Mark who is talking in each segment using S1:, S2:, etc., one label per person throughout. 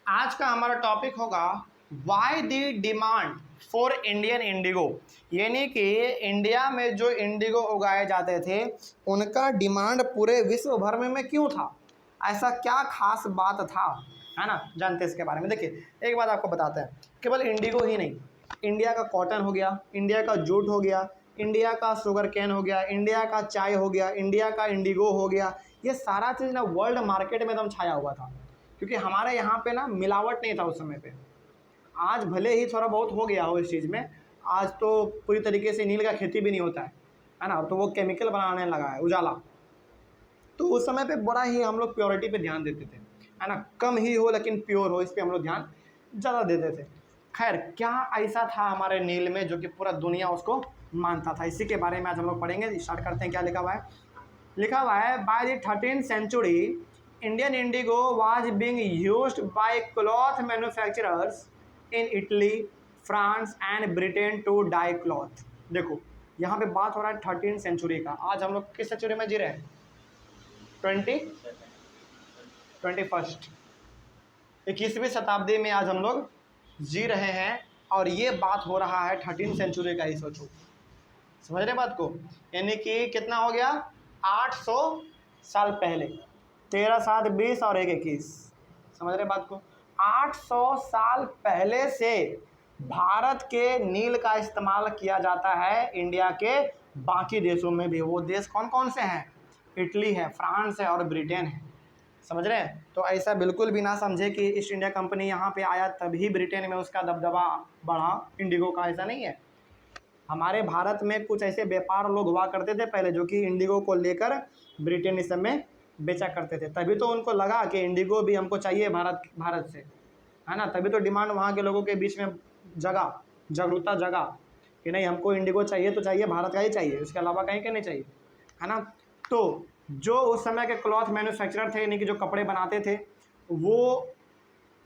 S1: आज का हमारा टॉपिक होगा why the demand for Indian indigo, यानी कि इंडिया में जो इंडिगो उगाए जाते थे उनका डिमांड पूरे विश्व भर में क्यों था, ऐसा क्या खास बात था, है ना। जानते हैं इसके बारे में। देखिए, एक बात आपको बताते हैं, केवल इंडिगो ही नहीं, इंडिया का कॉटन हो गया, इंडिया का जूट हो गया, इंडिया का शुगर कैन हो गया, इंडिया का चाय हो गया, इंडिया का इंडिगो हो गया, ये सारा चीज़ ना वर्ल्ड मार्केट में एकदम छाया हुआ था, क्योंकि हमारे यहाँ पे ना मिलावट नहीं था उस समय पे। आज भले ही थोड़ा बहुत हो गया हो इस चीज़ में, आज तो पूरी तरीके से नील का खेती भी नहीं होता है ना, तो वो केमिकल बनाने लगा है उजाला। तो उस समय पे बड़ा ही हम लोग प्योरिटी पे ध्यान देते थे, है ना, कम ही हो लेकिन प्योर हो, इस पे हम लोग ध्यान ज़्यादा देते थे। खैर, क्या ऐसा था हमारे नील में जो कि पूरा दुनिया उसको मानता था, इसी के बारे में आज हम लोग पढ़ेंगे। स्टार्ट करते हैं। क्या लिखा हुआ है? लिखा हुआ है, by the 13th century Indian indigo was being used by cloth manufacturers in Italy, France and Britain to dye cloth. देखो, यहाँ पे बात हो रहा है 13th सेंचुरी का। आज हम लोग किस सेंचुरी में जी रहे हैं? 21st 21वीं शताब्दी में आज हम लोग जी रहे हैं, और ये बात हो रहा है 13th सेंचुरी का ही। सोचो, समझ रहे बात को? यानी कि कितना हो गया? 800 साल पहले। 13 7 20 और 1 21। समझ रहे बात को? 800 साल पहले से भारत के नील का इस्तेमाल किया जाता है इंडिया के बाकी देशों में भी। वो देश कौन कौन से हैं? इटली है, फ्रांस है और ब्रिटेन है। समझ रहे हैं? तो ऐसा बिल्कुल भी ना समझे कि ईस्ट इंडिया कंपनी यहाँ पे आया तभी ब्रिटेन में उसका दबदबा बढ़ा इंडिगो का, ऐसा नहीं है। हमारे भारत में कुछ ऐसे व्यापार लोग हुआ करते थे पहले, जो कि इंडिगो को लेकर ब्रिटेन इस समय बेचा करते थे। तभी तो उनको लगा कि इंडिगो भी हमको चाहिए भारत से, है ना। तभी तो डिमांड वहाँ के लोगों के बीच में जागरूकता जगा कि नहीं, हमको इंडिगो चाहिए तो चाहिए, भारत का ही चाहिए, इसके अलावा कहीं का नहीं चाहिए, है ना। तो जो उस समय के क्लॉथ मैन्युफैक्चरर थे, यानी कि जो कपड़े बनाते थे, वो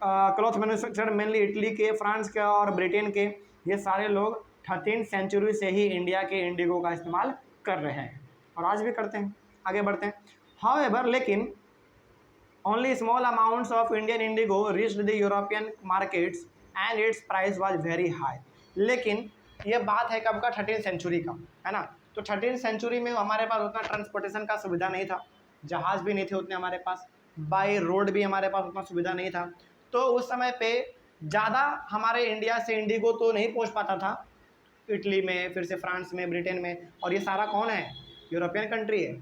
S1: क्लॉथ मैन्युफैक्चरर मेनली इटली के, फ्रांस के और ब्रिटेन के, ये सारे लोग 13th सेंचुरी से ही इंडिया के इंडिगो का इस्तेमाल कर रहे हैं और आज भी करते हैं। आगे बढ़ते हैं। हाउएवर, लेकिन only small amounts of Indian Indigo reached the European markets and it's price was very high. लेकिन ये बात है कब का? 13th सेंचुरी का, है ना। तो 13th सेंचुरी में हमारे पास उतना ट्रांसपोर्टेशन का सुविधा नहीं था, जहाज़ भी नहीं थे उतने हमारे पास, बाई रोड भी हमारे पास उतना सुविधा नहीं था। तो उस समय पे ज़्यादा हमारे इंडिया से इंडिगो तो नहीं पहुंच पाता था इटली में, फिर से फ्रांस में, ब्रिटेन में, और ये सारा कौन है? यूरोपियन कंट्री है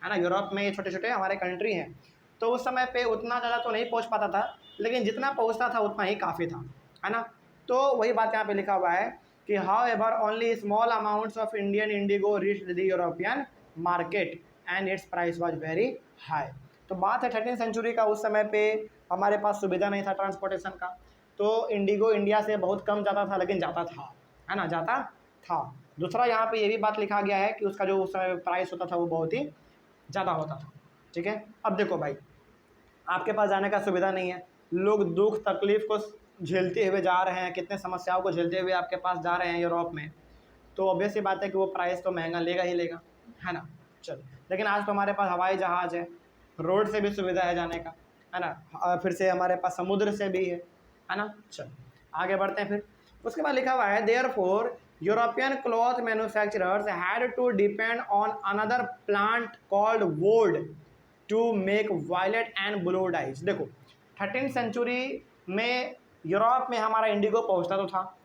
S1: ना। यूरोप में ये छोटे छोटे हमारे कंट्री हैं। तो उस समय पे उतना ज़्यादा तो नहीं पहुंच पाता था, लेकिन जितना पहुंचता था उतना ही काफ़ी था, है ना। तो वही बात यहाँ पे लिखा हुआ है कि how ever only small amounts of Indian Indigo reached the European market and it's price was very high. तो बात है 13th सेंचुरी का। उस समय पे हमारे पास सुविधा नहीं था ट्रांसपोर्टेशन का, तो इंडिगो इंडिया से बहुत कम जाता था, लेकिन जाता था, है ना, जाता था। दूसरा यहाँ पे ये भी बात लिखा गया है कि उसका जो उस समय प्राइस होता था वो बहुत ही ज़्यादा होता था। ठीक है, अब देखो भाई, आपके पास जाने का सुविधा नहीं है, लोग दुख तकलीफ़ को झेलते हुए जा रहे हैं, कितने समस्याओं को झेलते हुए आपके पास जा रहे हैं यूरोप में, तो ऑब्वियस सी बात है कि वो प्राइस तो महंगा लेगा ही लेगा, है ना। चलो, लेकिन आज तो हमारे पास हवाई जहाज़ है, रोड से भी सुविधा है जाने का, है ना, फिर से हमारे पास समुद्र से भी है ना। चलो आगे बढ़ते हैं। फिर उसके बाद लिखा हुआ है, therefore European cloth manufacturers had to depend on another plant called woad to make violet and blue dyes. देखो, 13th सेंचुरी में यूरोप में हमारा इंडिगो पहुंचता तो था,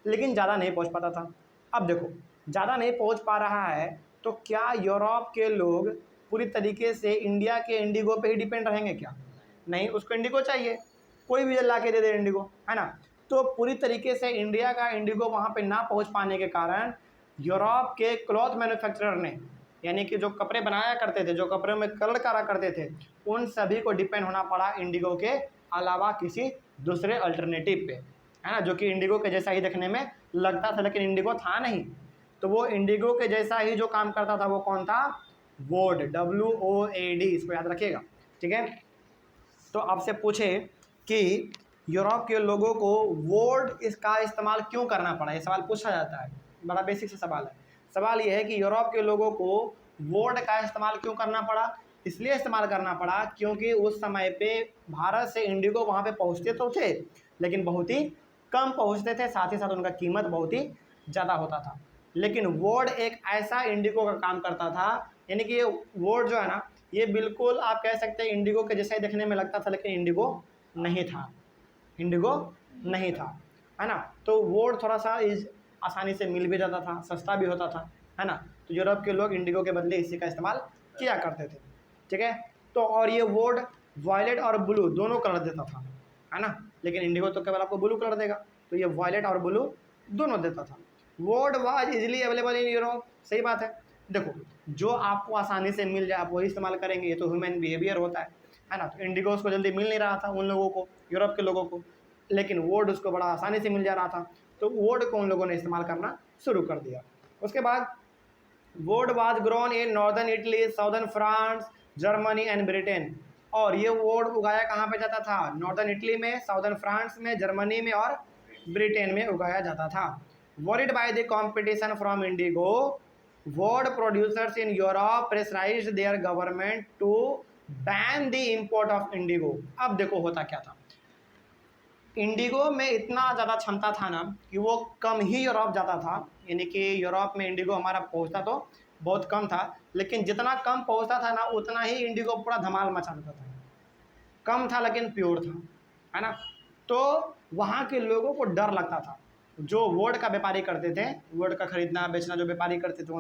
S1: लेकिन ज़्यादा नहीं पहुंच पाता था। अब देखो, ज़्यादा नहीं पहुंच पा रहा है, तो क्या यूरोप के लोग पूरी तरीके से इंडिया के इंडिगो पे ही डिपेंड रहेंगे क्या? नहीं, उसको इंडिगो चाहिए, कोई भी ला के दे दे इंडिगो, है ना। तो पूरी तरीके से इंडिया का इंडिगो वहाँ पे ना पहुँच पाने के कारण यूरोप के क्लॉथ मैन्युफैक्चरर ने, यानी कि जो कपड़े बनाया करते थे, जो कपड़े में कलर करा करते थे, उन सभी को डिपेंड होना पड़ा इंडिगो के अलावा किसी दूसरे अल्टरनेटिव पे, है ना, जो कि इंडिगो के जैसा ही देखने में लगता था, लेकिन इंडिगो था नहीं। तो वो इंडिगो के जैसा ही जो काम करता था वो कौन था? वोड, WOAD, इसको याद रखिएगा। ठीक है, तो आपसे पूछे कि यूरोप के लोगों को वोड इसका इस्तेमाल क्यों करना पड़ा, ये सवाल पूछा जाता है, बड़ा बेसिक सा सवाल है। सवाल ये है कि यूरोप के लोगों को वोड का इस्तेमाल क्यों करना पड़ा? इसलिए इस्तेमाल करना पड़ा क्योंकि उस समय पे भारत से इंडिगो वहाँ पे पहुँचते तो थे, लेकिन बहुत ही कम पहुँचते थे, साथ ही साथ उनका कीमत बहुत ही ज़्यादा होता था। लेकिन वोड एक ऐसा इंडिगो का काम करता था, यानी कि ये वोड जो है ना, ये बिल्कुल आप कह सकते हैं इंडिगो के जैसा ही दिखने में लगता था, लेकिन इंडिगो नहीं था, इंडिगो नहीं था, है ना। तो वोड थोड़ा सा आसानी से मिल भी जाता था, सस्ता भी होता था, है ना। तो यूरोप के लोग इंडिगो के बदले इसी का इस्तेमाल किया करते थे, ठीक है। तो और ये वोड वायलेट और ब्लू दोनों कलर देता था, है ना, लेकिन इंडिगो तो केवल आपको ब्लू कलर देगा, तो ये वायलेट और ब्लू दोनों देता था। वोड was easily available in Europe, सही बात है। देखो, जो आपको आसानी से मिल जाए आप वही इस्तेमाल करेंगे, ये तो ह्यूमन बिहेवियर होता है ना। तो इंडिगो उसको जल्दी मिल नहीं रहा था उन लोगों को, यूरोप के लोगों को, लेकिन वोड उसको बड़ा आसानी से मिल जा रहा था, तो वोड को उन लोगों ने इस्तेमाल करना शुरू कर दिया। उसके बाद woad was grown in northern Italy, southern France, Germany and Britain. और ये वोड उगाया कहाँ पे जाता था? नॉर्दर्न इटली में, साउदर्न फ्रांस में, जर्मनी में और ब्रिटेन में उगाया जाता था। Worried by the competition from indigo, woad producers in Europe pressurised their government to ban the import of indigo. अब देखो होता क्या था, इंडिगो में इतना ज़्यादा क्षमता था ना कि वो कम ही यूरोप जाता था, यानी कि यूरोप में इंडिगो हमारा पहुंचता तो बहुत कम था, लेकिन जितना कम पहुंचता था ना उतना ही इंडिगो पूरा धमाल मचा देता था। कम था लेकिन प्योर था, है ना। तो वहाँ के लोगों को डर लगता था, जो वोड का व्यापारी करते थे, वोड का खरीदना बेचना जो व्यापारी करते थे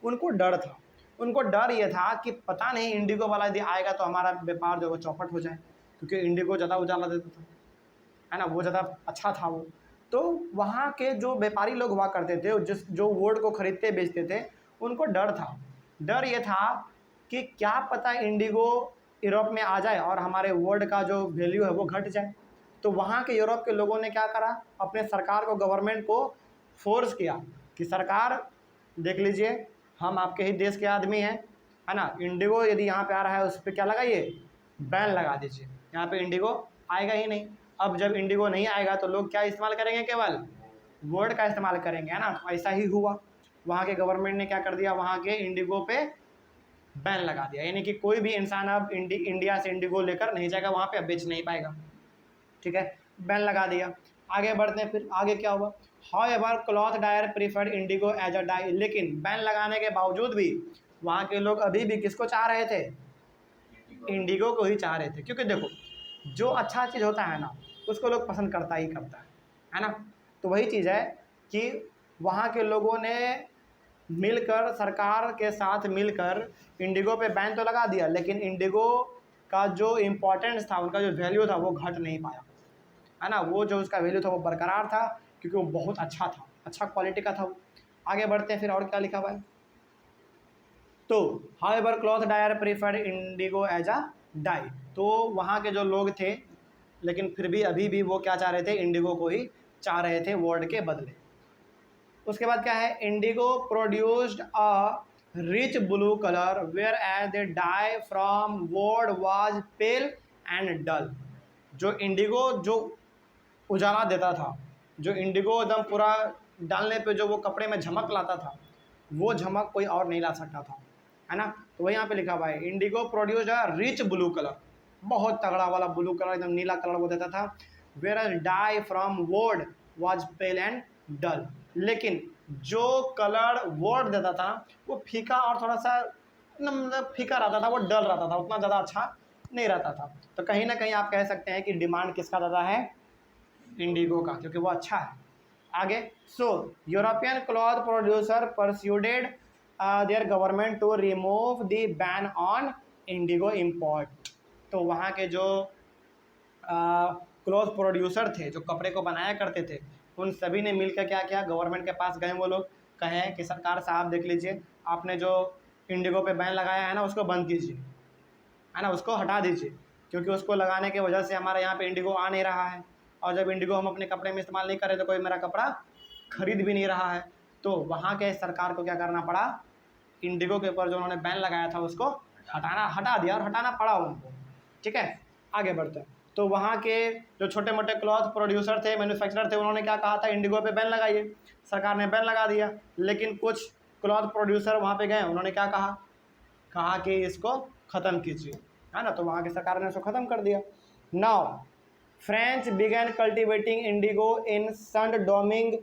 S1: उनको डर था। उनको डर ये था कि पता नहीं इंडिगो वाला यदि आएगा तो हमारा व्यापार जो है चौपट हो जाए, क्योंकि इंडिगो ज़्यादा उजाला देता था, है ना, वो ज़्यादा अच्छा था वो। तो वहाँ के जो व्यापारी लोग हुआ करते थे, जो वोड को खरीदते बेचते थे, उनको डर था। डर ये था कि क्या पता इंडिगो यूरोप में आ जाए और हमारे वोड का जो वैल्यू है वो घट जाए। तो वहाँ के यूरोप के लोगों ने क्या करा, अपने सरकार को, गवर्नमेंट को फोर्स किया कि सरकार देख लीजिए, हम आपके ही देश के आदमी हैं, है ना, इंडिगो यदि यहाँ पे आ रहा है उस पर क्या लगाइए, बैन लगा दीजिए, यहाँ पे इंडिगो आएगा ही नहीं। अब जब इंडिगो नहीं आएगा तो लोग क्या इस्तेमाल करेंगे, केवल वोड का इस्तेमाल करेंगे, है ना। तो ऐसा ही हुआ, वहाँ के गवर्नमेंट ने क्या कर दिया, वहाँ के इंडिगो पे बैन लगा दिया, यानी कि कोई भी इंसान अब इंडिया से इंडिगो लेकर नहीं जाएगा वहाँ पे, अब बेच नहीं पाएगा, ठीक है, बैन लगा दिया। आगे बढ़ते हैं, फिर आगे क्या हुआ, however cloth dyer preferred indigo as a dye. लेकिन बैन लगाने के बावजूद भी वहाँ के लोग अभी भी किसको चाह रहे थे, इंडिगो को ही चाह रहे थे, क्योंकि देखो जो अच्छा चीज़ होता है ना उसको लोग पसंद करता ही करता है ना। तो वही चीज़ है कि वहाँ के लोगों ने मिलकर, सरकार के साथ मिलकर इंडिगो पे बैन तो लगा दिया, लेकिन इंडिगो का जो इम्पोर्टेंस था, उनका जो वैल्यू था वो घट नहीं पाया, है ना। वो जो उसका वैल्यू था वो बरकरार था, क्योंकि वो बहुत अच्छा था, अच्छा क्वालिटी का था वो। आगे बढ़ते हैं, फिर और क्या लिखा हुआ है, तो however cloth dyer preferred indigo as a dye. तो वहाँ के जो लोग थे, लेकिन फिर भी अभी भी वो क्या चाह रहे थे, इंडिगो को ही चाह रहे थे वोड के बदले। उसके बाद क्या है, indigo produced a rich blue colour whereas the dye from woad was pale and dull. जो इंडिगो जो उजाला देता था, जो इंडिगो एकदम पूरा डालने पे जो वो कपड़े में झमक लाता था, वो झमक कोई और नहीं ला सकता था, है ना। तो वही यहाँ पे लिखा हुआ है, indigo produced a rich blue colour, बहुत तगड़ा वाला ब्लू कलर, एकदम नीला कलर वो देता था। Where as die from woad was pale and डल। लेकिन जो कलर वोड देता था वो फीका और थोड़ा सा मतलब फीका रहता था, वो डल रहता था, उतना ज़्यादा अच्छा नहीं रहता था। तो कहीं ना कहीं आप कह सकते हैं कि डिमांड किसका ज़्यादा है, इंडिगो का, क्योंकि वो अच्छा है। आगे, so European cloth producer persuaded their government to remove the ban on indigo import. तो वहाँ के जो क्लॉथ प्रोड्यूसर थे, जो कपड़े को बनाया करते थे, उन सभी ने मिलकर क्या किया, गवर्नमेंट के पास गए, वो लोग कहें कि सरकार साहब देख लीजिए, आपने जो इंडिगो पे बैन लगाया है ना उसको बंद कीजिए, है ना, उसको हटा दीजिए, क्योंकि उसको लगाने की वजह से हमारे यहाँ पे इंडिगो आ नहीं रहा है, और जब इंडिगो हम अपने कपड़े में इस्तेमाल नहीं करें तो कोई मेरा कपड़ा खरीद भी नहीं रहा है। तो वहाँ के सरकार को क्या करना पड़ा, इंडिगो के ऊपर जो उन्होंने बैन लगाया था उसको हटा दिया, और हटाना पड़ा उनको, ठीक है। आगे बढ़ते हैं, तो वहाँ के जो छोटे मोटे क्लॉथ प्रोड्यूसर थे, मैन्युफैक्चरर थे, उन्होंने क्या कहा था, इंडिगो पे बैन लगाइए, सरकार ने बैन लगा दिया। लेकिन कुछ क्लॉथ प्रोड्यूसर वहाँ पे गए, उन्होंने क्या कहा कि इसको ख़त्म कीजिए, है ना। तो वहाँ की सरकार ने उसको ख़त्म कर दिया। Now French began cultivating indigo in Saint Domingue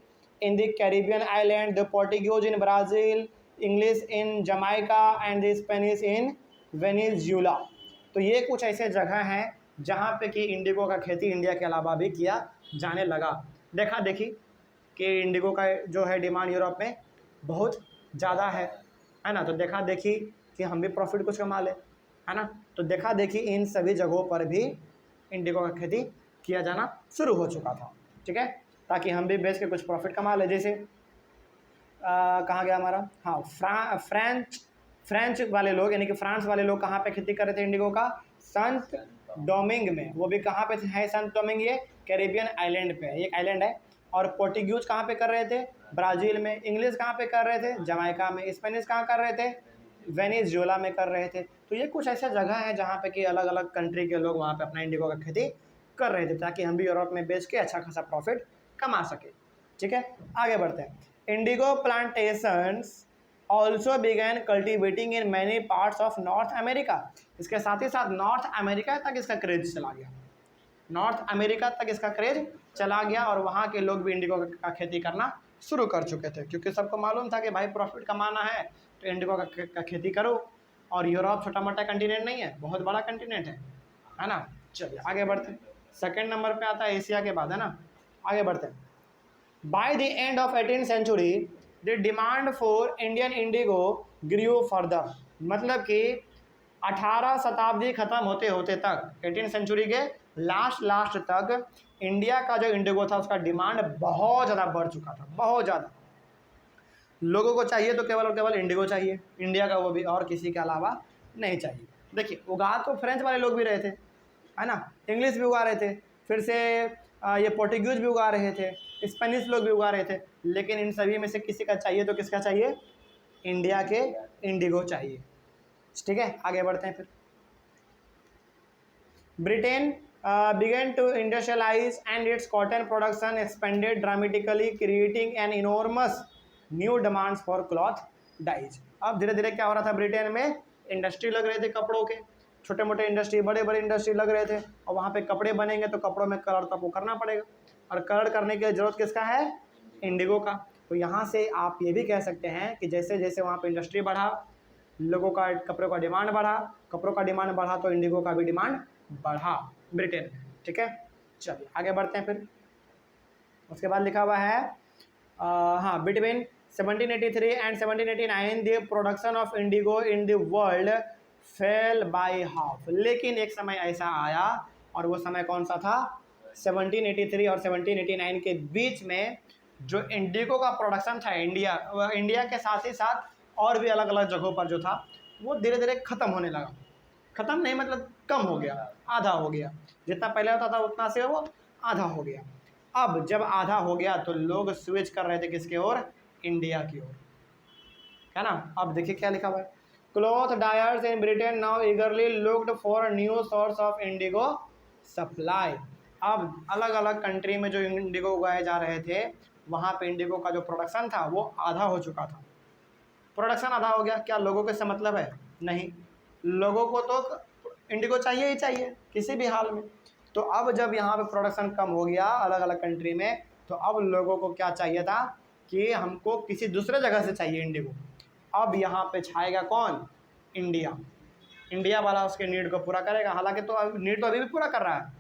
S1: in the Caribbean island, the Portuguese in Brazil, English in Jamaica and the Spanish in Venezuela. तो ये कुछ ऐसे जगह हैं जहाँ पे कि इंडिगो का खेती इंडिया के अलावा भी किया जाने लगा। देखा देखी कि इंडिगो का जो है डिमांड यूरोप में बहुत ज़्यादा है ना। तो देखा देखी कि हम भी प्रॉफिट कुछ कमा ले, है ना। तो देखा देखी इन सभी जगहों पर भी इंडिगो का खेती किया जाना शुरू हो चुका था, ठीक है, ताकि हम भी बेच के कुछ प्रॉफिट कमा ले। जैसे कहाँ गया हमारा, हाँ, फ्रेंच वाले लोग यानी कि फ्रांस वाले लोग कहाँ पे खेती कर रहे थे इंडिगो का, सेंट डोमिंग में। वो भी कहाँ पे है सेंट डोमिंग, ये कैरिबियन आइलैंड पे है, एक आइलैंड है। और पोर्टुगीज कहाँ पे कर रहे थे, ब्राज़ील में। इंग्लिश कहाँ पे कर रहे थे, जमाइका में। स्पेनिश कहाँ कर रहे थे, वेनेजुएला में कर रहे थे। तो ये कुछ ऐसा जगह है जहाँ पे कि अलग अलग कंट्री के लोग वहाँ पे अपना इंडिगो का खेती कर रहे थे, ताकि हम भी यूरोप में बेच के अच्छा खासा प्रॉफिट कमा सके, ठीक है। आगे बढ़ते हैं। Indigo plantations also began cultivating in many parts of north America. इसके साथ ही साथ नॉर्थ अमेरिका तक इसका क्रेज चला गया, नॉर्थ अमेरिका तक इसका क्रेज चला गया, और वहाँ के लोग भी इंडिगो का खेती करना शुरू कर चुके थे, क्योंकि सबको मालूम था कि भाई प्रॉफिट कमाना है तो इंडिगो का खेती करो। और यूरोप छोटा मोटा कंटिनेंट नहीं है, बहुत बड़ा कंटिनेंट है ना। चलिए आगे बढ़ते हैं। सेकेंड नंबर पे आता है एशिया के बाद, है ना। आगे बढ़ते हैं। By the end of 18th century the demand for Indian indigo grew further. मतलब कि 18 शताब्दी ख़त्म होते होते तक, 18th सेंचुरी के लास्ट तक इंडिया का जो इंडिगो था उसका डिमांड बहुत ज़्यादा बढ़ चुका था, बहुत ज़्यादा। लोगों को चाहिए तो केवल और केवल इंडिगो चाहिए, इंडिया का, वो भी और किसी के अलावा नहीं चाहिए। देखिए उगा तो फ्रेंच वाले लोग भी रहे थे, है ना, इंग्लिश भी उगा रहे थे, फिर से ये पोर्टुगीज भी उगा रहे थे, स्पेनिश लोग भी उगा रहे थे, लेकिन इन सभी में से किसी का चाहिए तो किसका चाहिए, इंडिया के इंडिगो चाहिए, ठीक है। आगे बढ़ते हैं फिर। Britain began to industrialize and its cotton production expanded dramatically, creating an enormous new demands for cloth dyes। अब धीरे धीरे क्या हो रहा था, ब्रिटेन में इंडस्ट्री लग रहे थे कपड़ों के, छोटे मोटे इंडस्ट्री, बड़े बड़े इंडस्ट्री लग रहे थे, और वहाँ पे कपड़े बनेंगे तो कपड़ों में कलर तो आपको करना पड़ेगा, और कलर करने की ज़रूरत किसका है, इंडिगो का। तो यहाँ से आप ये भी कह सकते हैं कि जैसे जैसे वहाँ पे इंडस्ट्री बढ़ा, लोगों का कपड़ों का डिमांड बढ़ा, कपड़ों का डिमांड बढ़ा तो इंडिगो का भी डिमांड बढ़ा ब्रिटेन में, ठीक है। चलिए आगे बढ़ते हैं फिर। उसके बाद लिखा हुआ है हाँ, between 1783 and 1789 the production of Indigo in the world fail by half. लेकिन एक समय ऐसा आया, और वो समय कौन सा था, 1783 और 1789 के बीच में जो इंडिगो का प्रोडक्शन था इंडिया के साथ ही साथ और भी अलग अलग जगहों पर जो था, वो धीरे धीरे ख़त्म होने लगा। ख़त्म नहीं मतलब कम हो गया, आधा हो गया। जितना पहले होता था उतना से वो आधा हो गया। अब जब आधा हो गया तो लोग स्विच कर रहे थे किसके ओर, इंडिया की ओर, है ना। अब देखिए क्या लिखा हुआ है, cloth dyers in Britain now ईगरली looked for new source of Indigo supply. अब अलग अलग कंट्री में जो इंडिगो उगाए जा रहे थे, वहाँ पे इंडिगो का जो प्रोडक्शन था वो आधा हो चुका था। प्रोडक्शन आधा हो गया, क्या लोगों के से मतलब है, नहीं, लोगों को तो इंडिगो चाहिए ही चाहिए किसी भी हाल में। तो अब जब यहाँ पे प्रोडक्शन कम हो गया अलग अलग कंट्री में, तो अब लोगों को क्या चाहिए था कि हमको किसी दूसरे जगह से चाहिए इंडिगो। अब यहाँ पे छाएगा कौन, इंडिया। इंडिया वाला उसके नीड को पूरा करेगा। हालांकि तो नीड तो अभी भी पूरा कर रहा है।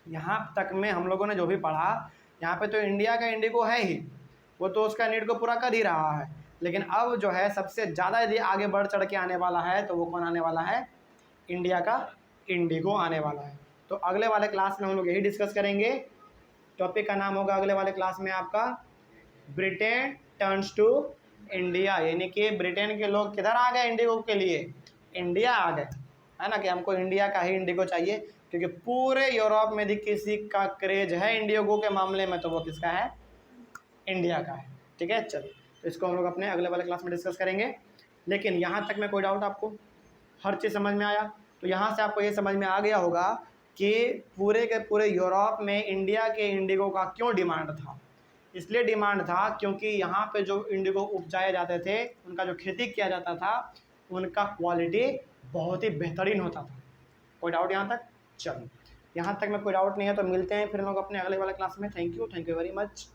S1: यहाँ तक में हम लोगों ने जो भी पढ़ा, यहाँ पे तो इंडिया का इंडिगो है ही, वो तो उसका नीड को पूरा कर ही रहा है। लेकिन अब जो है सबसे ज़्यादा यदि आगे बढ़ चढ़ के आने वाला है तो वो कौन आने वाला है, इंडिया का इंडिगो आने वाला है। तो अगले वाले क्लास में हम लोग यही डिस्कस करेंगे। टॉपिक का नाम होगा अगले वाले क्लास में आपका ब्रिटेन टर्न्स टू इंडिया, यानी कि ब्रिटेन के लोग किधर आ गए इंडिगो के लिए, इंडिया आ गए, है ना, कि हमको इंडिया का ही इंडिगो चाहिए, क्योंकि पूरे यूरोप में यदि किसी का क्रेज है इंडिगो के मामले में तो वो किसका है, इंडिया का है, ठीक है। चलिए तो इसको हम लोग अपने अगले वाले क्लास में डिस्कस करेंगे। लेकिन यहाँ तक में कोई डाउट आपको, हर चीज़ समझ में आया? तो यहाँ से आपको ये समझ में आ गया होगा कि पूरे के पूरे यूरोप में इंडिया के इंडिगो का क्यों डिमांड था। इसलिए डिमांड था क्योंकि यहाँ पे जो इंडिगो उपजाए जाते थे, उनका जो खेती किया जाता था, उनका क्वालिटी बहुत ही बेहतरीन होता था। कोई डाउट यहाँ तक? चलो, यहाँ तक में कोई डाउट नहीं है तो मिलते हैं फिर हम लोग अपने अगले वाले क्लास में। Thank you very much.